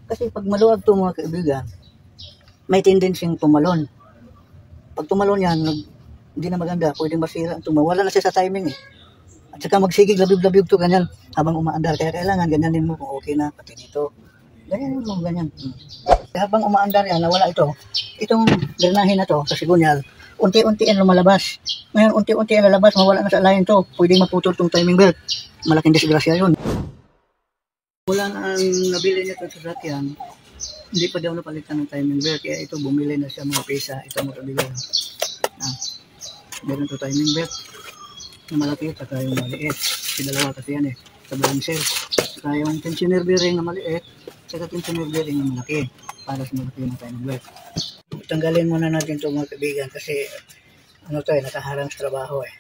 Kasi pag maluwag to mga kaibigan, may tendency tumalon. Pag tumalon yan, hindi na maganda, pwedeng masira. Mawala na siya sa timing eh. At saka magsigig, labib-labib to ganyan habang umaandar. Kaya kailangan ganyanin mo kung okay na, pati dito. Ganyan mo, ganyan. Habang umaandar yan, nawala ito. Itong drenahin na to sa sigunyal, unti-unti yan lumalabas. Ngayon, unti-unti yan lalabas, mawala na sa line to. Pwedeng maputol tong timing belt. Malaking disgrasya yun. Wala na ang nabili niya ito sa sakyan, hindi pa daw napalitan ng timing belt. Kaya ito, bumili na siya mga pesa. Ito mga kaibigan. Meron ito timing belt na malaki at saka yung maliit. Dalawa kasi yan eh. Sa balancer. Saka yung tensioner bearing na maliit, saka tensioner bearing na malaki. Para sa malaki na timing belt. Tanggalin muna natin ito mga kaibigan kasi ano to eh, nakaharang sa trabaho eh.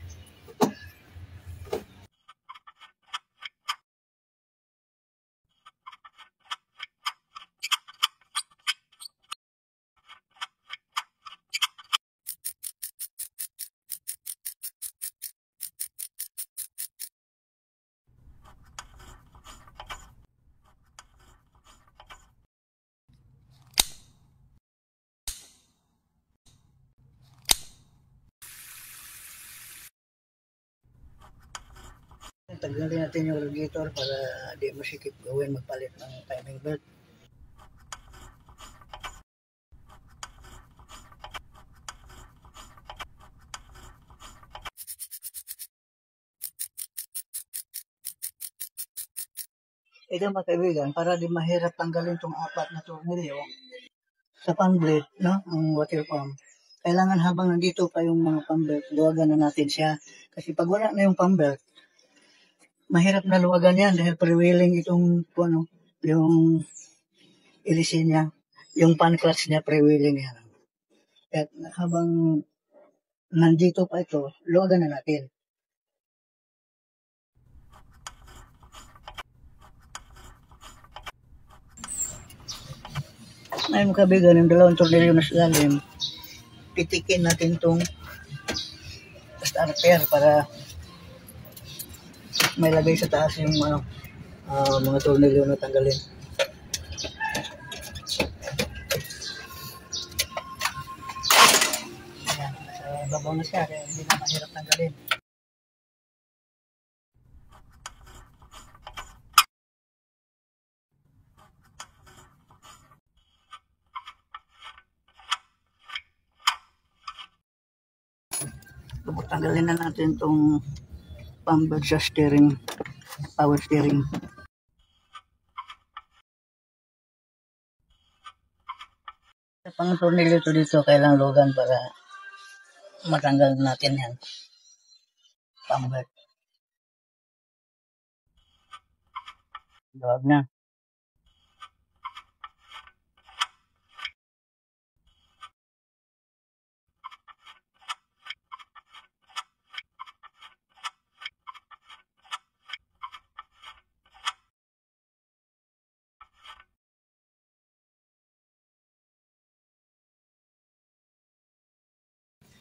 Tanggalin natin yung radiator para di masikip gawin magpalit ng timing belt. Ito mga kaibigan, para di mahirap tanggalin itong apat na tornilyo sa fan blade, no? Ang water pump. Kailangan habang nandito pa yung mga pump belt, luwagan na natin siya. Kasi pag wala na yung pump belt, mahirap na luwagan yan dahil pre-wheeling itong ano, yung ilisi niya, yung pan clutch niya pre-wheeling yan. At habang nandito pa ito, luwagan na natin. Ngayon mga kaibigan, yung dalawang tornilyo na sa lalim, pitikin natin itong starter para may lagay sa taas yung mga tornilyo na tanggalin. Ayan, nasa babaw na siya kaya hindi na mahirap tanggalin. Tanggalin na natin itong pambag sa steering, power steering. Sa pang tornilyo ito dito, kailangan lugan para matanggal natin yan. Pambag. Luwag na.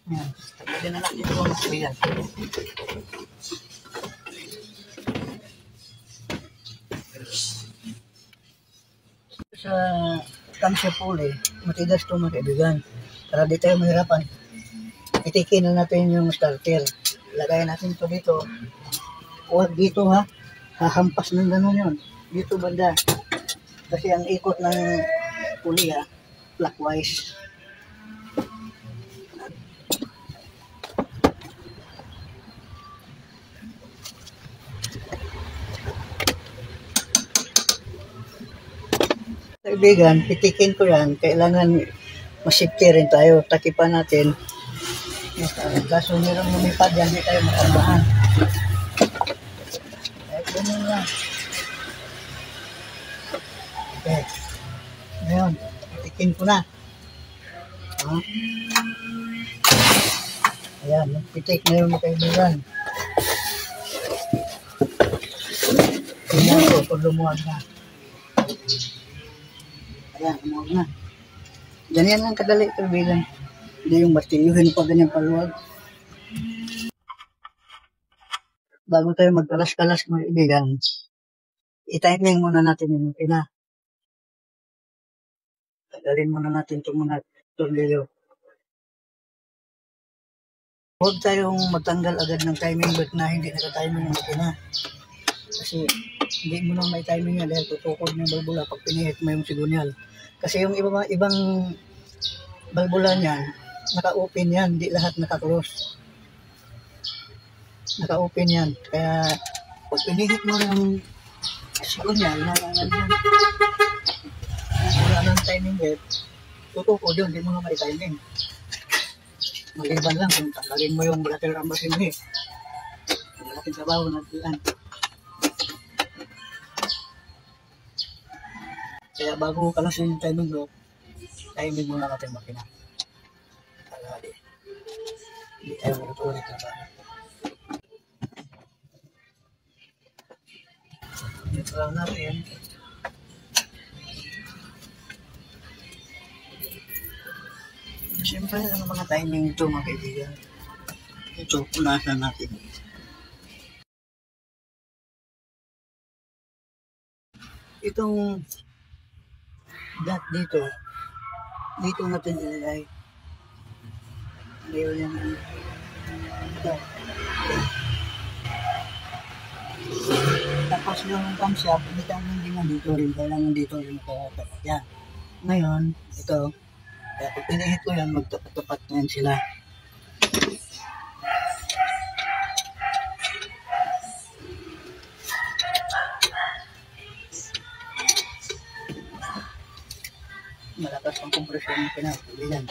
Yan. Tanggalin na natin ito mga kaibigan. Sa camshaft pulley, matigas ito mga kaibigan. Para di tayo mahirapan, itikin na natin yung starter. Lagay natin ito dito. Huwag dito ha. Hahampas ng gano'n yun. Dito banda. Kasi ang ikot ng pulley ha, clockwise. Kaibigan, pitikin ko yan. Kailangan masafety rin tayo. Takipan natin. Kaso mayroong lumipad yan, hindi tayo matambahan. Kahit ganun lang. Okay. Ngayon, pitikin ko na. Ayan, pitik na yung mga kaibigan. Tingnan ko kung lumuwag na. Ayan, lumuwag na. Ganyan lang kadali kaibigan. Hindi yung martilyuhin pa ganyan paluwag. Bago tayo magkalas-kalas mga kaibigan, i-timing muna natin yung pina. tanggalin muna natin itong mga tornilyo. Huwag tayong magtanggal agad ng timing belt na hindi naka-timing ng makina. Kasi hindi mo na may timing yan dahil tutukod ng balbula pag pinihit mo yung sigunyal. Kasi yung ibang balbula niyan, naka-open yan, hindi lahat naka-close. Naka-open yan. Kaya pag pinihit mo ng sigunyal na wala ng timing belt, tutukod yun, hindi mo na may timing. Maliban lang kung tanggalin mo yung blatter rambasin mo eh. Malaking trabaho na yan. Kaya bago ka lang yung timing belt, timing muna natin makina. Para hindi tayo ulit-ulit na ba. Ito lang natin. Siyempre, ang mga timing ito mga kaibigan. Ito, punasan natin. Itong dot dito natin ilagay. Ngayon yan. Ito. Tapos yung camshaft, hindi tayo nang dito rin. Kailangan dito rin ito. Yan. Ngayon, ito. Kaya pag pinihit ko yan, magtapat-tapat na yan sila. Malakas ang kompresyon ng pinapilihan.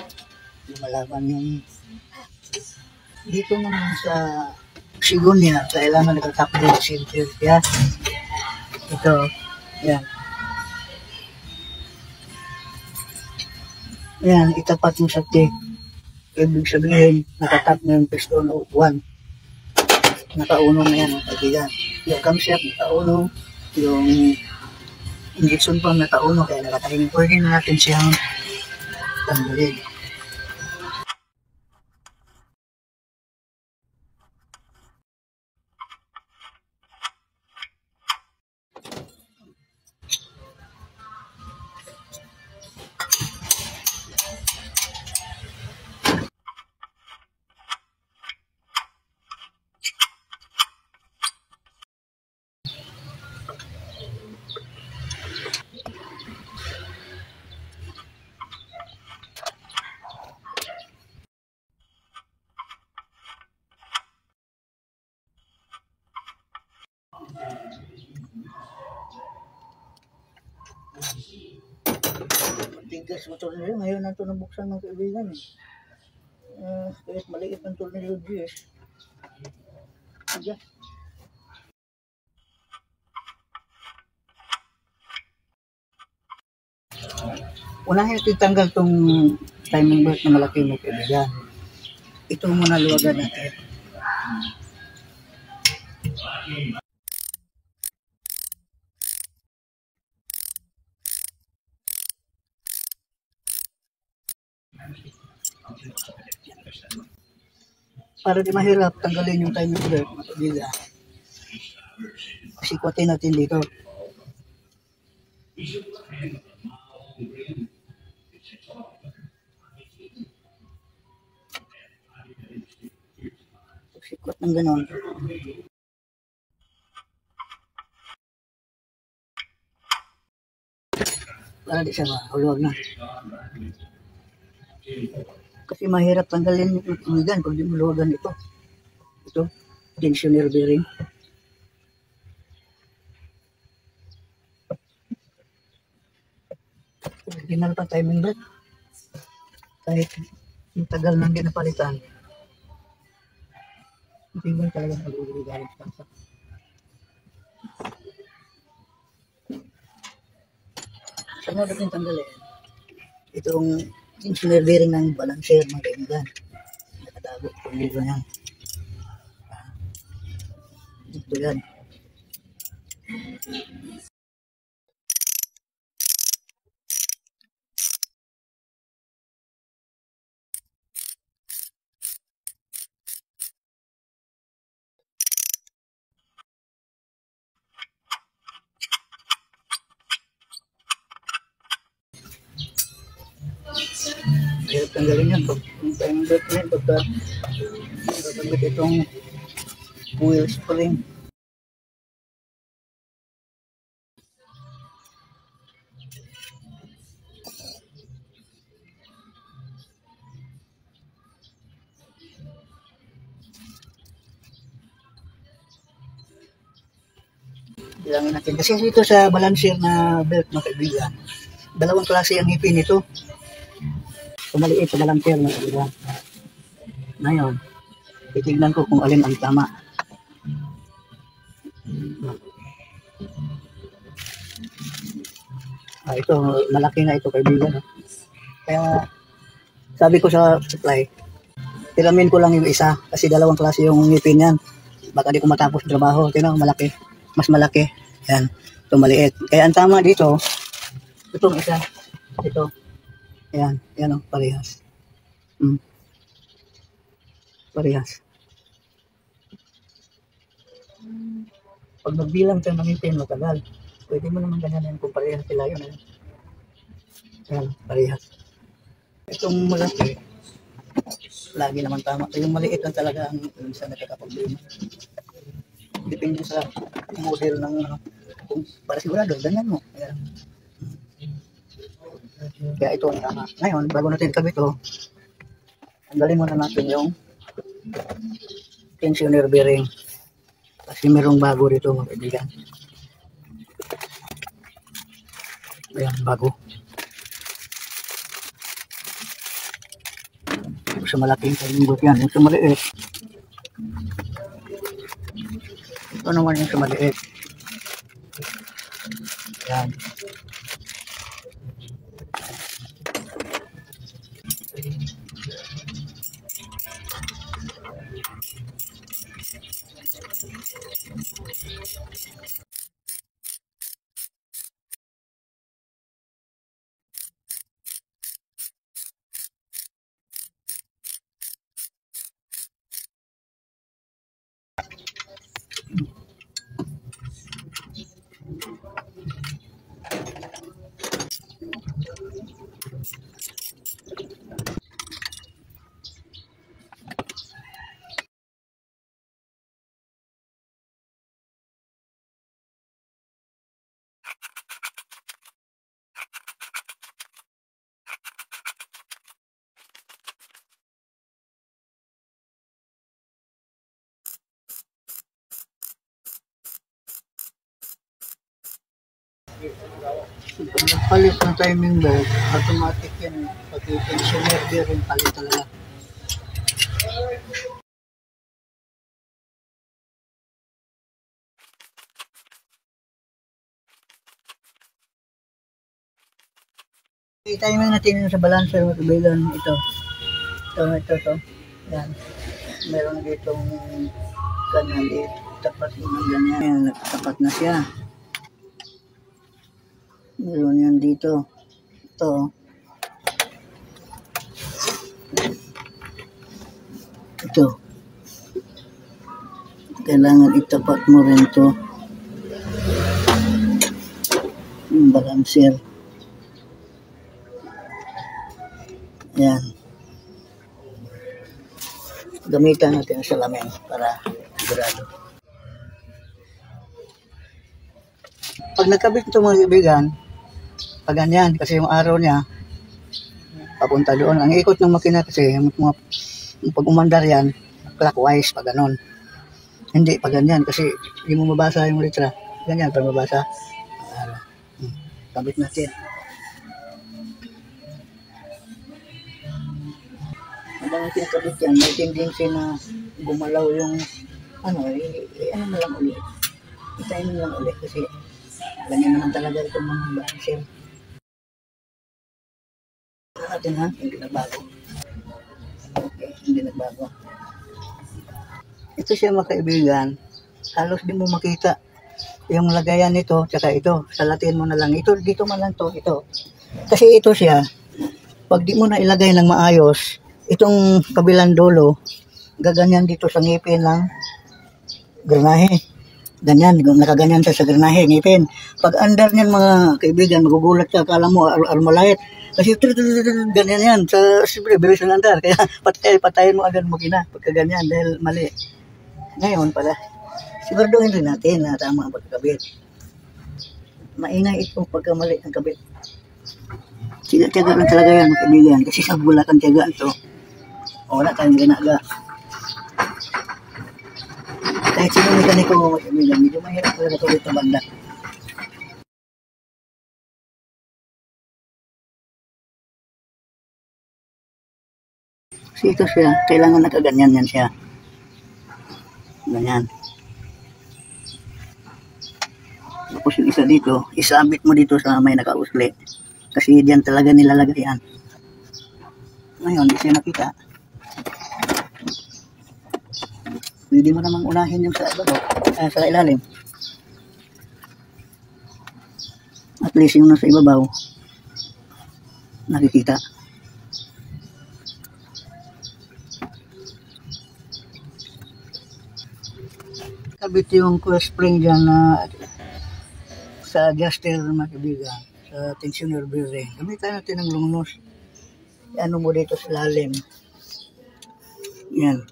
Lumalaban yung dito naman sa sigunya, kailangan nagtatap din center. Kaya ito, yan. Yan, itapat mo sa tick. Ibig sabihin, nakatap na yung piston o 1. Nakauno na yan, mga kaibigan. Yung camshaft, nakauno. Yung injection pump, nakauno. Kaya nakatahimik. Pwede na natin siyang tanggalin. Tigas mo tornilyo. Ngayon na ito nabuksan ng kaibigan eh. Kahit maliit ng tornilyo GS. Tigas. Unahin natin tanggal itong timing belt na malaki mo kaibigan. Ito muna luwagan natin. Para di mahirap tanggalin yung timing belt mga kaibigan. Sikwatin natin dito. Sikwat ng ganon. Para di siya mahulwag na. Kasi mahirap tanggalin yung kaibigan pag di mahulwagan ito. Ito, tensioner bearing. Original pa timing belt. Kahit yung tagal nang ginapalitan. Hindi mo talaga mag-uligalit pa sa. Sunod natin tanggalin. Itong tensioner bearing ng balancer mga kaibigan. Nakatago kung dito yan. Ito yan. Hirap tanggalin yan. Pag yung belt na yun, pagka itong wheel spring. Bilangin natin. Kasi dito sa balancer na belt, mga kaibigan, dalawang klase ang ngipin nito. So, maliit sa balancer, mga kaibigan. Ngayon, titignan ko kung alin ang tama. Ito, malaki na ito, kaibigan. Kaya, sabi ko sa supply, tiramin ko lang yung isa kasi dalawang klase yung ngipin yan. Baka di ko matapos trabaho. Tingnan, malaki. Mas malaki. Yan. Ito maliit. Kaya ang tama dito, itong isa. Ito. Yan. Yan o, parehas. Parehas. Pag magbilang tayo ng ngipin, matagal. Pwede mo naman ganyan kung parehas sila yun. Yan, parehas. Itong malaki, lagi naman tama. Yung maliit lang talaga ang isa nagkakaproblema. Depende sa model ng kung para sigurado, ganyan mo. Ayan. Kaya ito ang tama. Ngayon, bago natin kabit ito, tanggalin muna natin yung tensioner bearing. Kasi merong bago dito, mga kaibigan. Ayan, bago. Sa malaking kalimbot yan. Yung sa maliit. Ito naman yung sa maliit. Yan. So, pag nagpalit ng timing belt, automatic yan. Pag yung tensioner bearing, palit talaga. I-timing natin yun sa balancer, mga kaibigan. Ito. Yan. Meron ditong kanal. Tapat mo ng ganyan. Yan, tapat na siya. Meron yan dito. Ito. Ito. Kailangan itapat mo rin to. Yung balancer. Yan. Gamitan natin ang salamin para sigurado. Pag nagkabit ito, mga kaibigan, pag ganyan, kasi yung araw niya, papunta doon. Ang ikot ng makina kasi, pag umandar yan, clockwise, pag ganon. Hindi, pag ganyan, kasi hindi mo mabasa yung litra. Ganyan, pag mabasa. Kabit natin. Habang kinakabit yan, may tendency na gumalaw yung, ano mo lang ulit. I-timing lang ulit, kasi ganyan naman talaga itong mga balancer. Natin ha, hindi nagbago. Okay, hindi nagbago. Ito siya, mga kaibigan, halos di mo makita yung lagayan nito, tsaka ito, salatin mo na lang. Ito, dito man lang to, ito. Kasi ito siya, pag di mo na ilagay ng maayos, itong kabilang dulo, gaganyan dito sa ngipin ng granahe. Ganyan, nakaganyan siya sa granahe, ngipin. Pag under niyan, mga kaibigan, magugulat siya, akala mo, armalite. Kasi ganyan yan. Siyempre, bilis ng andar. Kaya patayin mo agad mo kina pagka ganyan dahil mali. Ngayon pala, siguraduhin rin natin na tama ang pagkakabit. Maingay ito pagka mali ang kabit. Tiyaga lang talaga yan, mga kaibigan. Kasi sa Bulacan tiyagaan to. Wala tayong ginaga. Kahit sino mekaniko mo, mga kaibigan, medyo mahirap talaga ito dito banda. Kasi ito siya, kailangan nakaganyan yan siya. Ganyan. Tapos yung isa dito, isabit mo dito sa may nakausli. Kasi diyan talaga nilalagay yan. Ngayon, di siya nakita. Pwede mo namang unahin yung sa ibabaw, sa ilalim. At least yung nasa ibabaw, nakikita. Kabit yung coil spring dyan na sa adjuster, mga kaibigan, sa tensioner bearing. Gamitan natin ng lungnos. Ano mo dito sa lalim. Yan.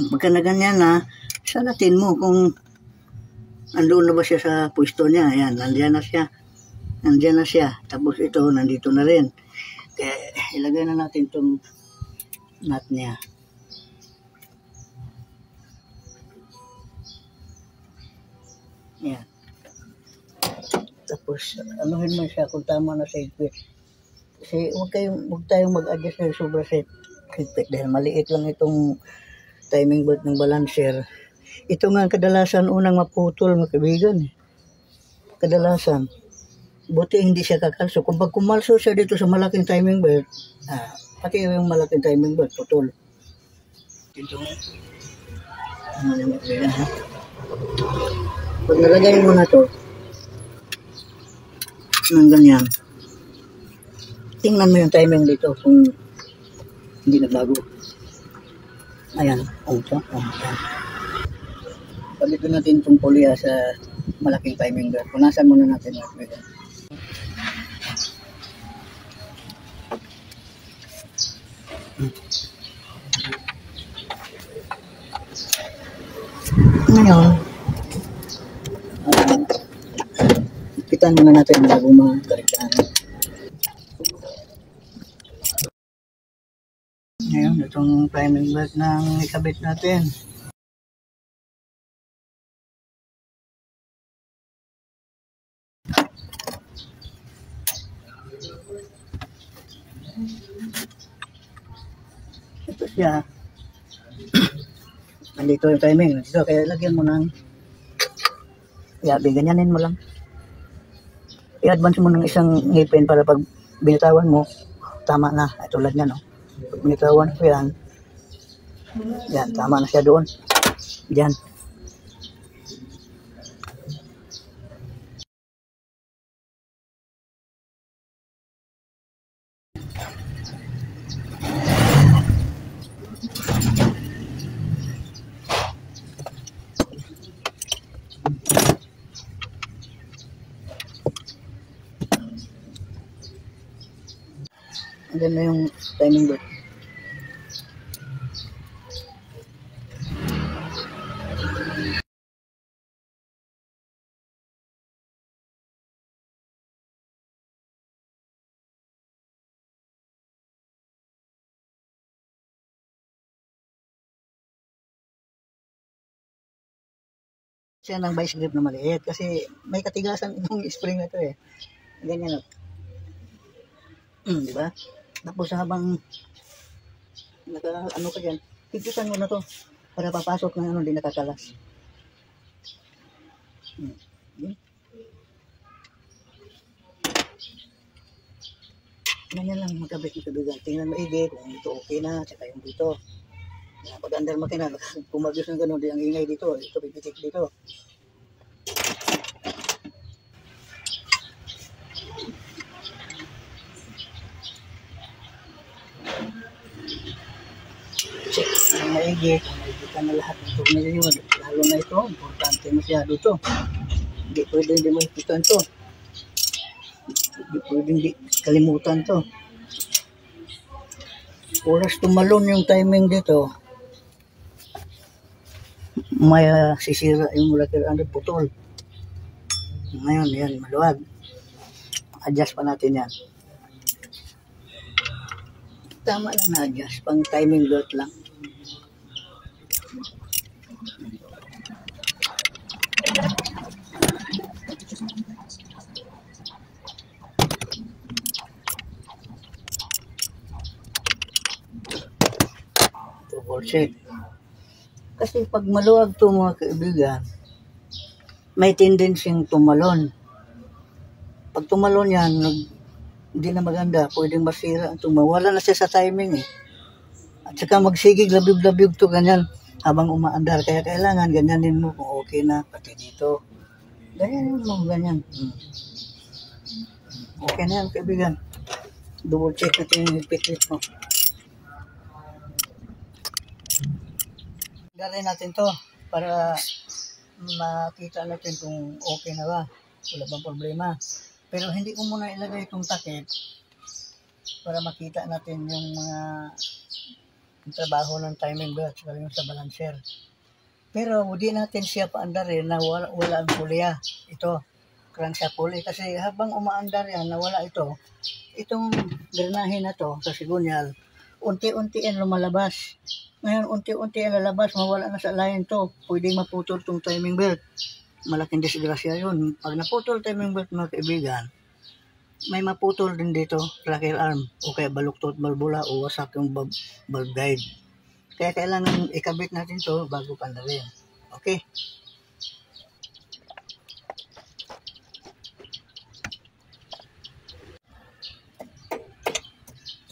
Pagka na ganyan na, salatin mo kung andoon na ba siya sa pwesto niya. Yan, nandiyan na siya. Nandiyan na siya. Tapos ito, nandito na rin. Kaya ilagay na natin itong nut niya. Yan. Tapos, anuhin mo siya kung tama na sa higpit. Kasi huwag tayong mag-adjust na sobra sa higpit dahil maliit lang itong timing belt ng balancer. Ito nga kadalasan unang maputol, mga kaibigan. Kadalasan. Buti hindi siya kakalso. Kung pag kumalso siya dito sa malaking timing belt, pati yung malaking timing belt, putol. Ito. Ano yung mga kaibigan, ha? Pag nalagay mo na to, ng ganyan, tingnan mo yung timing dito kung hindi nagbago. Ayan, ito. Ayan. Pagito natin itong pulya sa malaking timing belt. Punasan muna natin. Ngayon, ipitan muna natin bago makalitaan. Ngayon, itong timing belt ng ikabit natin. Ito siya. Nandito yung timing. Nandito, kaya lagyan mo ng ganyanin mo lang. I-advance mo ng isang ngipin para pag binitawan mo, tama na. Tulad niya, no? Pag binitawan ko yan, tama na siya doon. Yan. Andyan na yung timing belt. Siya ng vice grip na maliit kasi may katigasan itong spring na ito eh. Ganyan, no? Di ba? Tapos habang ano ka dyan, higpitan mo na to para papasok ng hindi nakakalas. Ganyan lang magkabit ng kabigan. Tingnan maigi kung ito okay na, tsaka yung dito. Pag under makina, kumagos ng gano'n, di ang ingay dito, ito pipitik dito. Check ang maigi, kung maigi ka na lahat ng tornilyo yun. Lalo na ito, importante masyado ito. Hindi pwede hindi mo ipitan ito. Hindi pwedeng di kalimutan to. Oras tumalon yung timing dito, may sisira yung molecular ano, putol. Ngayon, yan, maluwag. Adjust pa natin yan. Tama lang na-adjust, pang timing belt lang. Double check. Kasi pag maluwag to mga kaibigan, may tendency tumalon. Pag tumalon yan, hindi na maganda, pwedeng masira. Mawala na siya sa timing eh. At saka magsigig, labib-labib to ganyan habang umaandar. Kaya kailangan ganyanin mo kung okay na, pati dito. Ganyanin mo, ganyan. Okay na yan, kaibigan. Double check natin yung higpit mo. Gawin natin to para makita natin kung okay na ba. Wala bang problema. Pero hindi ko muna ilagay itong takip para makita natin yung mga trabaho ng timing belt yung sa balancer. Pero hindi natin siya paandarin na wala ang pulya. Ito, crankshaft pulley. Kasi habang umaandar yan, nawala ito, itong drenahe na to sa sigunyal, unti-unti yan lumalabas. Ngayon, unti-unti yan lalabas, mawala na sa line to. Pwedeng maputol itong timing belt. Malaking disgrasya yun. Pag naputol timing belt mga kaibigan, may maputol din dito, rocker arm, o kaya baluktot, balbula, o wasak yung bulb guide. Kaya kailangan ikabit natin to bago pandalin. Okay?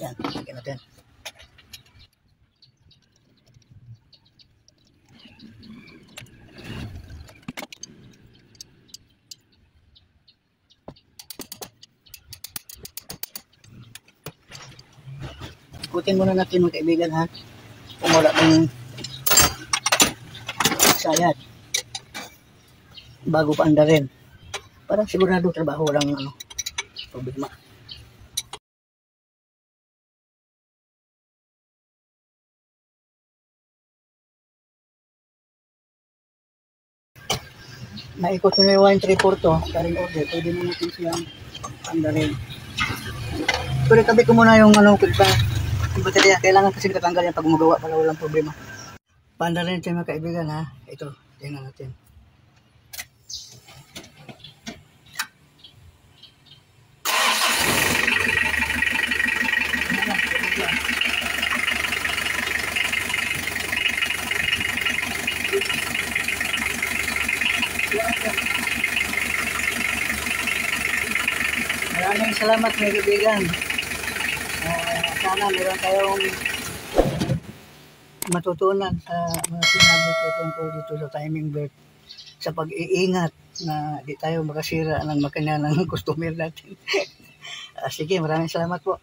Yan, lagyan natin. Ikutin muna natin mga kaibigan ha. Kung wala pang sayad. Bago pa andarin. Para sigurado trabaho walang problema. Naikot nyo na yung 134 to. Karing order. Pwede na natin siyang andarin. Pero kabit ko muna yung yung baterya. Kailangan kasi katanggal yan pag gumagawa para walang problema. Paandarin natin mga kaibigan ha. Ito, tingnan natin. Maraming salamat mga kaibigan. Sana meron kayong matutunan sa mga sinabi ko tungkol dito sa timing belt, sa pag-iingat na di tayo makasira ng makina ng customer natin. Sige, maraming salamat po.